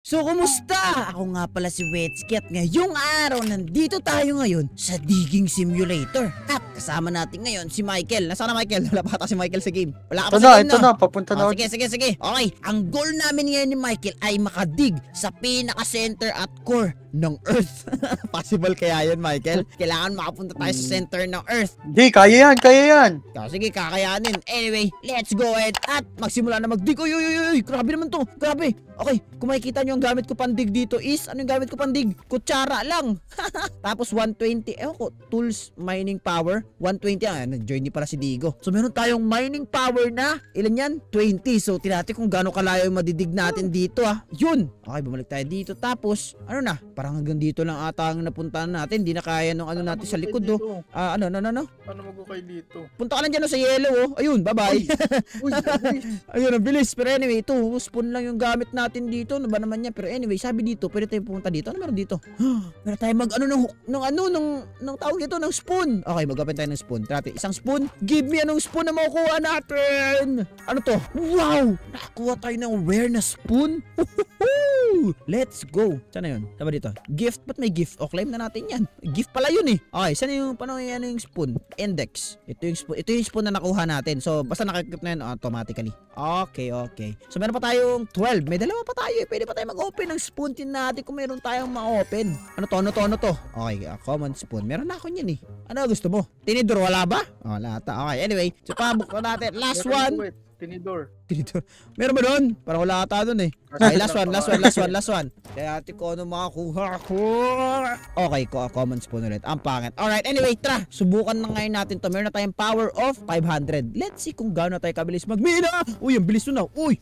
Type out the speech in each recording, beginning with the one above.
So, kumusta? Ako nga pala si Wetsky at ngayong araw nandito tayo ngayon sa Digging Simulator. At kasama natin ngayon si Michael. Nasaan na Michael? Wala pa ata si Michael sa game. Wala ka pa sa game, Ito na, papunta na. Sige. Okay, ang goal namin ngayon ni Michael ay makadig sa pinaka-center at core ng Earth. Possible kaya yun, Michael? Kailangan makapunta tayo sa center ng Earth. Hindi, kaya yan. Sige, kakayanin. Anyway, let's go ahead at magsimula na magdig. Uy, grabe naman to. Grabe. Okay, kung makikita nyo ang gamit ko pandig dito is, ano yung gamit ko pandig? Kutsara lang. Tapos 120, tools, mining power. 120, nag-join pala si Digo. So meron tayong mining power na, ilan yan? 20. So tinati kung gaano kalayo yung madidig natin dito Yun. Okay, bumalik tayo dito. Tapos, ano na? Parang hanggang dito lang ata ang napuntahan natin. Hindi na kaya nung ano natin sa likod Ano? Paano mag-ukay dito? Punta ka lang dyan sa yellow Ayun, bye-bye. Uy, Ayun, ang bilis. Pero anyway, ito, spoon lang yung gamit natin dito. Ano ba naman yan? Pero anyway, sabi dito, pwede tayo pumunta dito. Ano meron dito? Meron tayo ng tawag dito, ng spoon. Okay, mag-open tayo ng spoon. Tara, isang spoon. Give me anong spoon na makukuha natin. Ano to? Wow! Nakakuha tayo ng rare na spoon. Let's go. Saan na yun? Tama dito. Gift. Ba't may gift? Claim na natin yan. Gift pala yun Okay, saan yung, paano yung spoon? Index. Ito yung spoon na nakuha natin. So, basta nakakip na yun automatically. Okay. So, meron pa tayong 12. May dalawa pa tayo. Pwede pa tayo mag-open ng spoon din natin kung meron tayong ma-open. Ano to? Okay, common spoon. Meron na ako yan Ano gusto mo? Tinidor, wala ba? Wala ata. Okay, anyway. So, pabuksan natin. Last one. Tinidor. Meron ba doon? Parang wala ata doon Okay, last one. Kaya ati ko ano makakuha ko. Okay, common spoon ulit. Ang pangit. Alright, anyway, tara. Subukan na ngayon natin to. Meron na tayong power of 500. Let's see kung gaano tayo kabilis magmina. Uy, ang bilis na. Uy,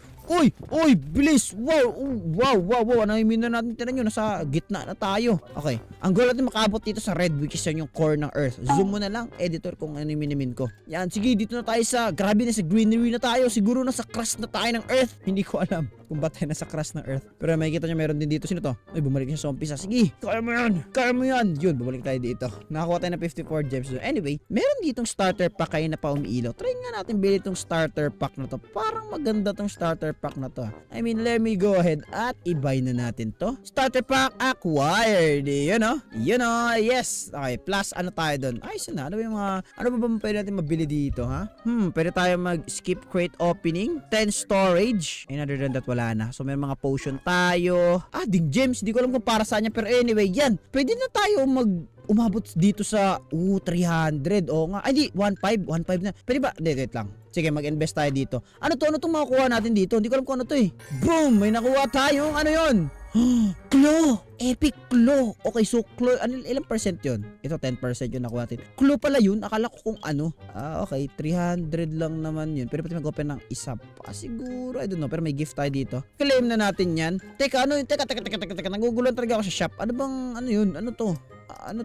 bilis. Wow. Ano yung mina natin? Tinan nyo, nasa gitna na tayo. Okay, ang goal natin makaabot dito sa red, which is yung core ng Earth. Zoom mo na lang, editor, kung ano yung minimin ko. Yan, sige, dito na tayo sa, grabe na sa greenery na tayo. Siguro nasa crust na tayo ng Earth. Hindi ko alam kung ba't tayo nasa crust ng Earth. Pero makikita nyo, meron din dito. Sino to? Ay, bumalik siya sa umpisa. Sige, kaya mo yan. Yun, bumalik tayo dito. Nakakuha tayo ng 54 gems. Anyway, meron ditong starter pack kayo na pa umiilaw. Try nga natin bilhin itong starter pack na to. Parang maganda tong starter pack na to. I mean, let me go ahead at i-buy na natin to. Starter pack acquired. Yes. Okay, plus ano tayo doon? Ayos na. Ano ba pwede natin mabili dito, pwede tayo mag-skip crate opening. 10 storage. And other than that, wala na. So, may mga potion tayo. Ding gems. Hindi ko alam kung para saan yan. Pero anyway, yan. Pwede na tayo umabot dito sa 300. Nga. Ay, di. 1.5 na. Pwede ba? Wait lang. Sige, mag-invest tayo dito. Ano itong makukuha natin dito? Hindi ko alam kung ano to Boom! May nakuha tayong ano yun? Claw! Epic claw! Okay, so claw, ilang percent yun? Ito, 10% yun nakuha natin. Claw pala yun? Akala ko kung ano. Okay, 300 lang naman yun. Pero pati mag-open ng isa pa siguro. I don't know, pero may gift tayo dito. Claim na natin yan. Teka, naguguluhan talaga ako sa shop. Ano bang, ano yun? Ano to? Ano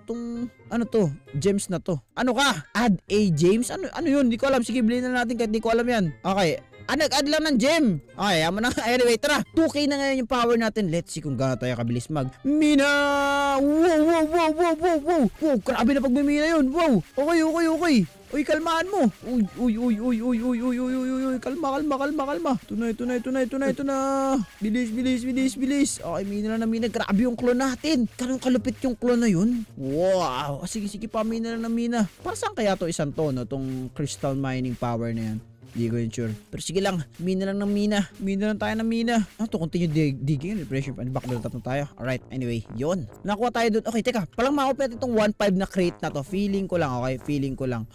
to? Gems na to. Ano ka? Add a James? Ano yun? Hindi ko alam. Sige, bilhin na natin kahit hindi ko alam yan. Okay. Nag-add lang ng gem. Okay, yaman na. Anyway, tara. 2K na ngayon yung power natin. Let's see kung gaano tayo kabilis mina. Wow. Grabe na pagmimina yun. Wow. Okay. Uy, kalmaan mo. Uy. Kalma. Ito na. Bilis. Okay, mina na. Grabe yung clone natin. Ganun kalupit yung clone na yun. Wow. Sige, pamina na. Para saan kaya to isang tono? Tong crystal mining power na yan. Hindi ko yun sure. Pero sige lang. Mina lang tayo ng mina. To continue digging. Refresh. Backload na tayo. Alright. Anyway. Yun. Nakuha tayo doon. Okay, teka. Palang ma-open natin itong 1.5 na crate na to. Feeling ko lang.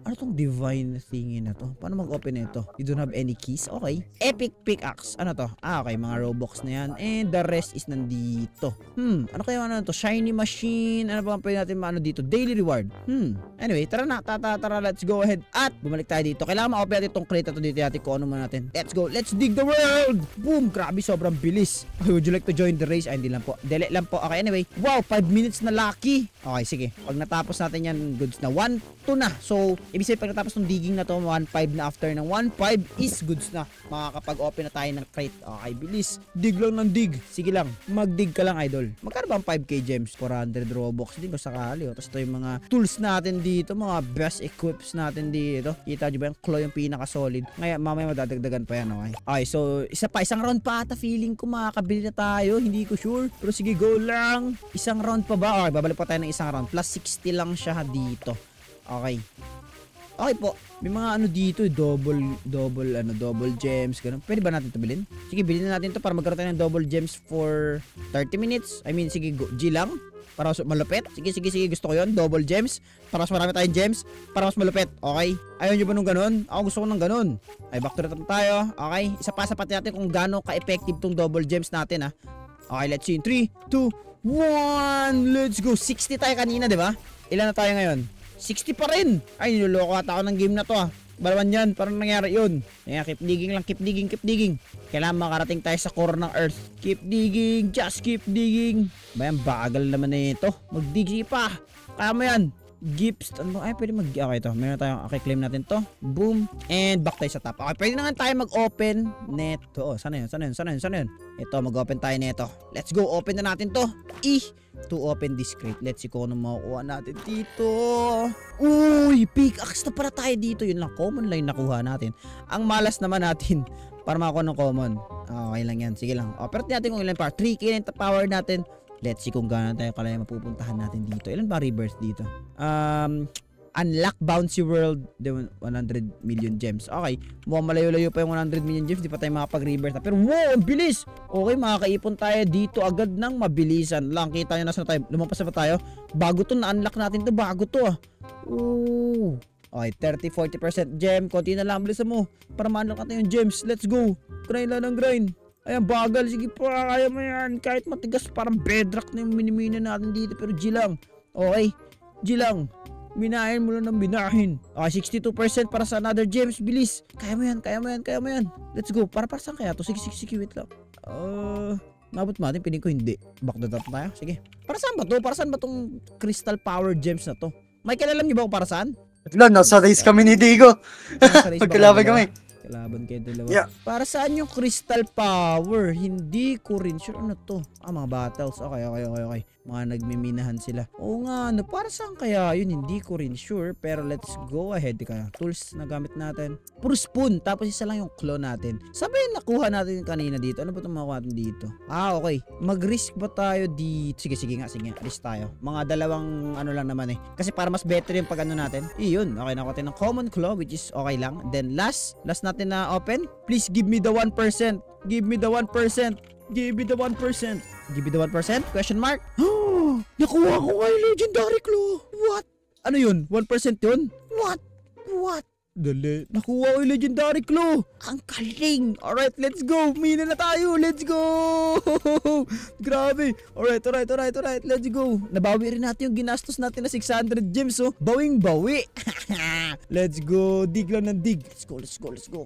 Ano tong divine thingy na to? Paano mag-open na ito? You don't have any keys? Okay. Epic pickaxe. Ano to? Okay. Mga Robux na yan. And the rest is nandito. Ano kaya ano to? Shiny machine. Ano ba pwede natin maano dito? Daily reward. Anyway. Tara na. Tara. Let's go ahead. At bumalik tayo dito. Kailangan ma-open natin itong crate na to dito natin kung ano man natin. Let's go. Let's dig the world. Boom. Grabe. Sobrang bilis. Would you like to join the race? Ay, hindi lang po. Dele lang po. Okay. Anyway. Wow. 5 minutes na lucky. Okay. Sige. Pag natapos natin yan, goods na. 1-2 na. So, ibig sabihin pag natapos ng digging na to, 1.5 na after ng 1.5 is goods na. Makakapag-open na tayo ng crate. Okay. Bilis. Dig lang ng dig. Sige lang. Mag-dig ka lang, idol. Magkano ba ang 5k gems? 400 Robux. Hindi ko sakali. Tapos ito yung mga tools natin dito. Mga best equips natin dito. Kita nyo ba yung claw yung pinaka solid. Ngayon, mamaya madadagdagan pa yan, okay? Okay, so, isang round pa ata feeling ko makakabili na tayo. Hindi ko sure. Pero sige, go lang. Isang round pa ba? Okay, babalik pa tayo ng isang round. Plus 60 lang siya dito. Okay. Okay po. May mga ano dito, double gems, ganun. Pwede ba natin ito bilhin? Sige, bilhin na natin ito para magkaroon tayo ng double gems for 30 minutes. I mean, sige, G lang. Para mas malupit. Sige. Gusto ko yun. Double gems. Para mas marami tayong gems. Para mas malupit. Okay? Ayaw nyo ba nung ganun? Ako gusto ko nung ganun. Ay, back to the top tayo. Okay? Isa pa sa pati natin kung gaano ka-effective tong double gems natin, ha? Okay, let's see. 3, 2, 1. Let's go. 60 tayo kanina, di ba? Ilan na tayo ngayon? 60 pa rin. Ay, niloloko ata ako ng game na to, ha? Balawan yan. Parang nangyari yun. Kaya keep digging lang. Keep digging. Kailangan makarating tayo sa core ng earth. Keep digging. Just keep digging. Bayan, bagal naman na ito. Mag-dig pa. Kaya mo yan. Gips. Ano? Ay, pwede okay, ito. Meron tayong, okay, claim natin to. Boom. And back tayo sa top. Okay, pwede na nga tayo mag-open neto. Oh, sana yun? Ito, mag-open tayo neto. Let's go. Open na natin to. To open this crate. Let's see kung ano makukuha natin dito. Uy, pickaxe na para tayo dito. Yun lang, common line nakuha natin. Ang malas naman natin para makakuha ng common. Okay lang yan. Sige lang. Pero natin kung ilan power. 3k na yung power natin. Let's see kung gaano tayo kalaya mapupuntahan natin dito. Ilan ba rebirth dito? Unlock Bouncy World, 100 million gems. Okay, mukhang malayo-layo pa yung 100 million gems. Di pa tayo makapag-rebirth. Pero wow, ang bilis! Okay, makakaipon tayo dito agad ng mabilisan lang. Kita nyo nasa na tayo. Lumampas na ba tayo? Bago to, na-unlock natin to. Bago to, ah. Ooh. Okay, 30-40% gem. Konti na lang, bilisan mo. Para ma-unlock natin yung gems. Let's go. Grind lang ng grind. Ayan, bagal. Sige pa, kaya mo yan. Kahit matigas, parang bedrock na yung minimina natin dito. Pero G lang. Okay, G lang. Minahin mo lang ng binahin. Okay, 62% para sa another gems. Bilis. Kaya mo yan. Let's go. Para saan kaya to? Sige, wait lang. Nabot natin. Piling ko hindi. Back to that tayo. Sige. Para saan ba to? Para saan ba tong crystal power gems na to? Michael, alam niyo ba kung para saan? Nasa race kami ni Digo. Nasa race ba Magkalaban kayo? kami. Kalaban kayo dalawa. Yeah. Para saan yung crystal power? Hindi ko rin sure. Ano to? Mga battles. Okay. Mga nagmiminahan sila. Oo nga, ano? Para saan kaya yun? Hindi ko rin sure. Pero let's go ahead. Kaya tools na gamit natin. Puro spoon. Tapos isa lang yung claw natin. Sabi yung nakuha natin kanina dito. Ano ba itong makuha natin dito? Okay. Mag-risk ba tayo dito? Sige nga. Risk tayo. Mga dalawang ano lang naman eh. Kasi para mas better yung pag ano natin. Iyon. Okay, nakuha tayo ng common claw which is okay lang. Then last natin na open. Please give me the 1%. Give me the 1%. Question mark. Nakuha ko nga yung legendary claw. What? Ano yun? 1% yun? What? Dali. Nakuha ko yung legendary claw. Ang galing. Alright, let's go. Mina na tayo. Let's go. Grabe. Alright. Let's go. Nabawi rin natin yung ginastos natin na 600 gems, oh. Bawing-bawi. Let's go. Dig lang ng dig. Let's go.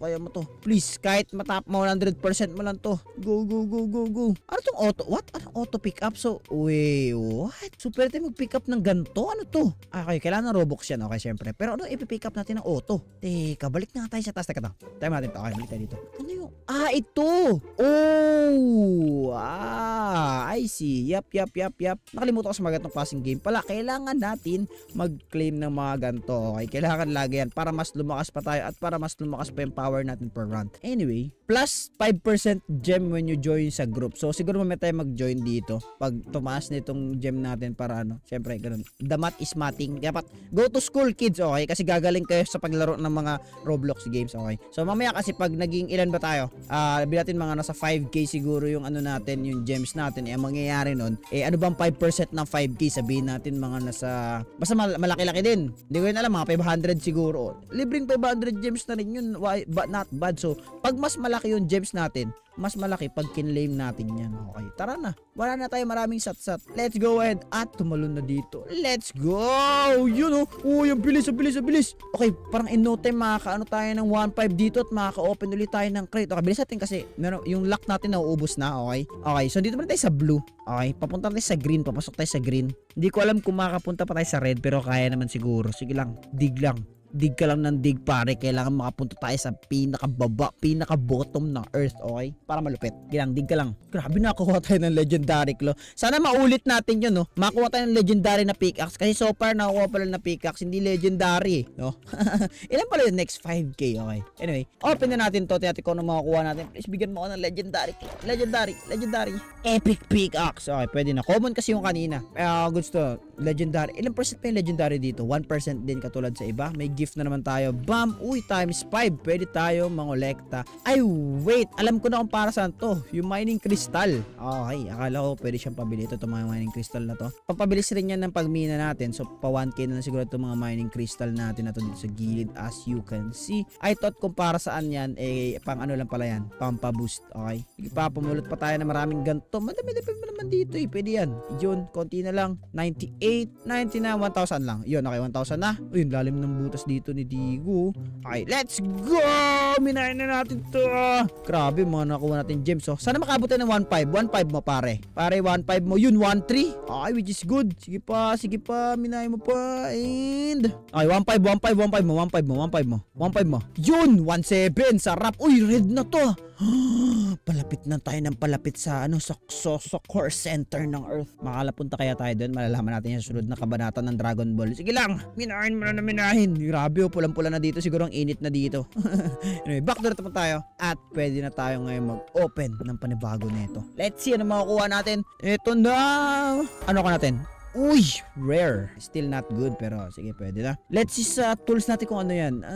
Kaya mo to. Please, kahit matap mo 100% mo lang to. Go. Ano tong auto? What? Ano auto pick up? So, wait, what? So, pwede tayo mag-pick up ng ganito? Ano to? Okay, kailangan ng Robux yan. Okay, syempre. Pero ano, ipipick up natin ng auto? Teka, balik na tayo sa taas. Teka to. Tayo natin to. Okay, balik tayo dito. Ano yung? Ito! Oh! I see. Yap. Nakalimutan ko sa mga ganitong klaseng game pala. Kailangan natin mag-claim ng mga ganito. Okay, kailangan lagi yan para mas lumakas pa tayo at para mas lumakas pa yung power natin per round. Anyway, plus 5% gem when you join sa group. So, siguro mamaya tayo mag-join dito. Pag tumaas na itong gem natin para ano. Siyempre, ganun. The math is mathing. Dapat go to school, kids. Okay? Kasi gagaling kayo sa paglaro ng mga Roblox games. Okay? So, mamaya kasi pag naging ilan ba tayo? Natin mga nasa 5k siguro yung ano natin, yung gems natin. Ang mangyayari nun, ano bang 5% ng 5k? Sabihin natin mga nasa, basta malaki-laki din. Hindi ko yun alam, mga 500 siguro. Libreng 500 gems na rin yun. But not bad. So, pag mas malaki yung gems natin, mas malaki pag kinlaim natin yan. Okay, tara na. Wala na tayo maraming sat-sat. Let's go ahead at tumalon na dito. Let's go! Yun, oh. Yung bilis. Okay, parang in no time makakaano tayo ng 1.5 dito at makaka-open ulit tayo ng crate. Okay, bilis natin kasi yung luck natin nauubos na. Okay, so dito muna tayo sa blue. Okay, papunta tayo sa green. Papasok tayo sa green. Hindi ko alam kung makakapunta pa tayo sa red pero kaya naman siguro. Sige lang, dig lang. dig ka lang ng dig pare, kailangan makapunta tayo sa pinakababa, pinaka-bottom ng earth, okay? Para malupit. Gilang, dig ka lang. Grabe, nakakuha tayo ng legendary claw. Sana maulit natin yun, no? Makakuha tayo ng legendary na pickaxe. Kasi so far, nakakuha pala na pickaxe, hindi legendary, no? Ilan pala yung next 5k, okay? Anyway, open na natin to. Tiyati ko na makakuha natin. Please, bigyan mo ako ng legendary. Legendary. Epic pickaxe. Okay, pwede na. Common kasi yung kanina. Gusto. Legendary. Ilang percent pa yung legendary dito? 1% din katulad sa iba. May gift na naman tayo. Bam! Uy, times 5. Pwede tayo mangolekta. Ay, wait. Alam ko na kung para saan to. Yung mining crystal. Okay, akala ko pwede siyang pabili. Ito mga mining crystal na to. Pampabilis rin yan ng pagmina natin. So, pa 1k na siguro itong mga mining crystal natin na to dito sa gilid, as you can see. I thought kung para saan yan, pang ano lang pala yan. Pampaboost. Okay? Sige pa, pumulot pa tayo na maraming ganito. Madami pa naman dito eh. Pwede yan. Yun, konti na lang. 98. 90 na, 1,000 lang. Yun, okay, 1,000 na. Uy, lalim ng butas dito ni Digo. Okay, let's go! Minahin na natin to. Grabe, mga nakuha natin gems. So, sana makabot tayo ng 1,500. 1,500 mo, pare. Pare, 1,500 mo. Yun, 1,300. Okay, which is good. Sige pa. Minahin mo pa. And... Okay, 1,500 mo. 1,500 mo. Yun, 1,700. Sarap. Uy, red na to. Palapit na tayo ng palapit sa sa core center ng Earth. Makalapunta kaya tayo doon. Malalaman natin yung sunod na kabanata ng Dragon Ball. Sige lang, minahin mo na minahin. Grabe, pulang-pula na dito. Siguro ang init na dito. Anyway, back to naman tayo. At pwede na tayo ngayon mag-open ng panibago nito. Let's see ano makukuha natin. Ito na. Ano ka natin? Uy, rare. Still not good, pero sige, pwede na. Let's see sa tools natin kung ano yan.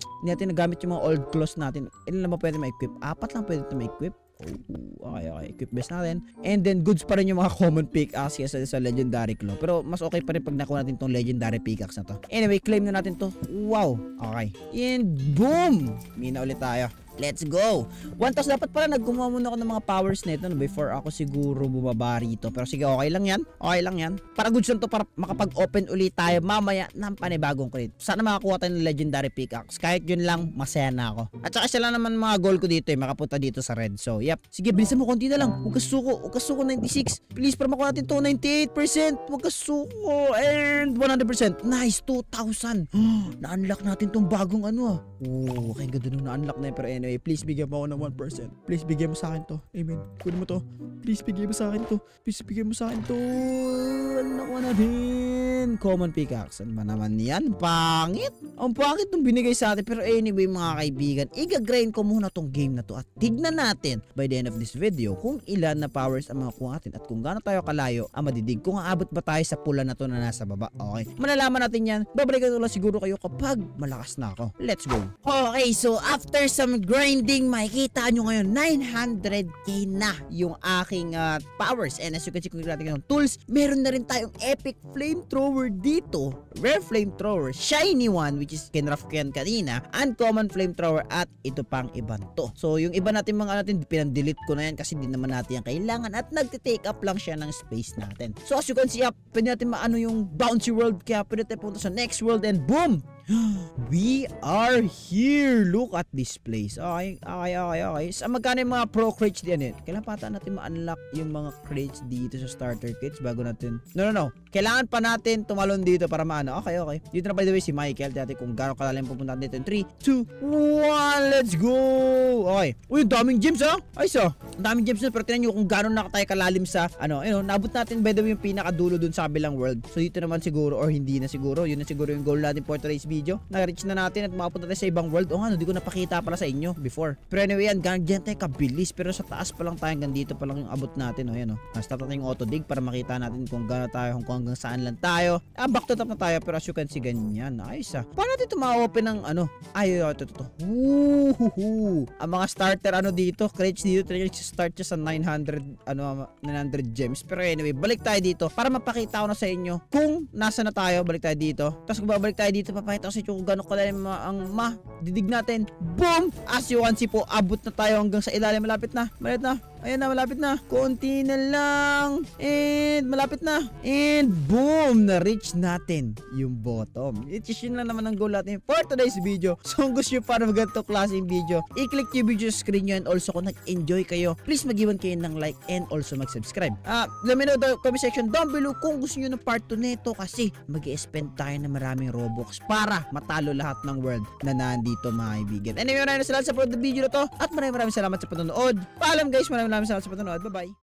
Hindi natin nagamit yung mga old clothes natin. Ilan na ba pwede ma-equip? 4 lang pwede ito ma-equip. Okay. Equip best natin. And then, goods pa rin yung mga common pickaxe sa legendary claw. Pero, mas okay pa rin pag nakuha natin tong legendary pickaxe na to. Anyway, claim na natin to. Wow. Okay. And boom! Mina ulit tayo. Let's go! 1,000 dapat pala naggumawa muna ako ng mga powers nito before ako siguro bumaba rito. Pero sige, okay lang yan. Para goods lang to, para makapag-open ulit tayo mamaya ng panibagong crate. Sana makakuha tayo ng legendary pickaxe. Kahit yun lang, masaya na ako. At saka sila naman mga goal ko dito makapunta dito sa red. So, yep. Sige, bilisan mo konti na lang. Huwag kasuko 96. Please, para makuha natin to 98%. Huwag kasuko. And 100%. Nice, 2,000. Na-unlock natin tong bagong okay, ganda nung na-unlock na yun. Pero anyway, please bigyan mo ako ng 1%. Please bigyan mo sa akin to. Amen. Kunin mo to. Please bigyan mo sa akin to. Ano nakuha natin? Common pickaxe. Ano ba naman yan? Pangit. Ang pangit nung binigay sa atin. Pero anyway, mga kaibigan, i-grind ko muna tong game na to. At tignan natin by the end of this video kung ilan na powers ang makukuha natin. At kung gaano tayo kalayo ang madidig. Kung aabot ba tayo sa pula na to na nasa baba. Okay. Malalaman natin yan. Babalikan ko lang siguro kayo kapag malakas na ako. Let's go. Okay, so after some grinding, makikita nyo ngayon 900k na yung aking powers. And as you can see, kung natin yung tools, meron na rin tayong epic flamethrower dito. Rare flamethrower, shiny one, which is kinraft ko yan kanina, uncommon flamethrower, at ito pang ibang to. So yung iba natin mga natin, pinang-delete ko na yan kasi di naman natin yan kailangan at nagte-take up lang siya ng space natin. So as you can see, pwede natin maano yung bouncy world, kaya pwede tayo punta sa next world and boom! We are here. Look at this place. Okay. So, magkano yung mga pro crates diyan? Kailangan pa natin ma-unlock yung mga crates dito sa starter kits bago natin... No. Kailangan pa natin tumalon dito para maano. Okay. Dito na by the way si Michael. Dati kung gano'ng kalalim pupunta dito. 3, 2, 1. Let's go! Okay. Uy, daming gems Ay, so. Daming gems na. Pero tinan nyo kung gano'ng nakatayo kalalim sa nabot natin by the way yung pinakadulo dun sa kabilang world. So, dito naman siguro or hindi na siguro. Yun na siguro yung goal natin for today's video. Na-reach na natin at makapunta tayo sa ibang world. Hindi ko napakita pala sa inyo before. Pero anyway yan, ganyan tayo kabilis. Pero sa taas pa lang tayo, hanggang dito pa lang yung abot natin. Stop natin yung auto dig para makita natin kung gano'n tayo, kung hanggang saan lang tayo. Back to top na tayo, pero as you can see, ganyan. Ayos Paano natin ito ma-open ng ito. Ang mga starter dito, crates dito, start siya sa 900 gems. Pero anyway, balik tayo dito para mapakita ko na sa inyo kung nasa na tayo. Balik tayo dito. Tapos kung babalik tayo dito, papakita ko sa inyo kung gano'n kalalim ang didig natin. Boom! As you can see po, abot na tayo hanggang sa ilalim. Malapit na. Ayan na, malapit na. Konti na lang. And malapit na. And boom! Na-reach natin yung bottom. It is yun lang naman ang goal natin for today's video. So kung gusto nyo para ganito klaseng video, i-click yung video sa screen nyo, and also kung nag-enjoy kayo, please mag-iwan kayo ng like and also mag-subscribe. Let me know the comment section down below kung gusto nyo ng part 2 nito, kasi mag-i-spend tayo ng maraming Robux para matalo lahat ng world na nandito mga kaibigan. Anyway, maraming salamat sa video na to, at maraming salamat sa panonood. Paalam guys, maraming salamat sa panonood. Bye-bye!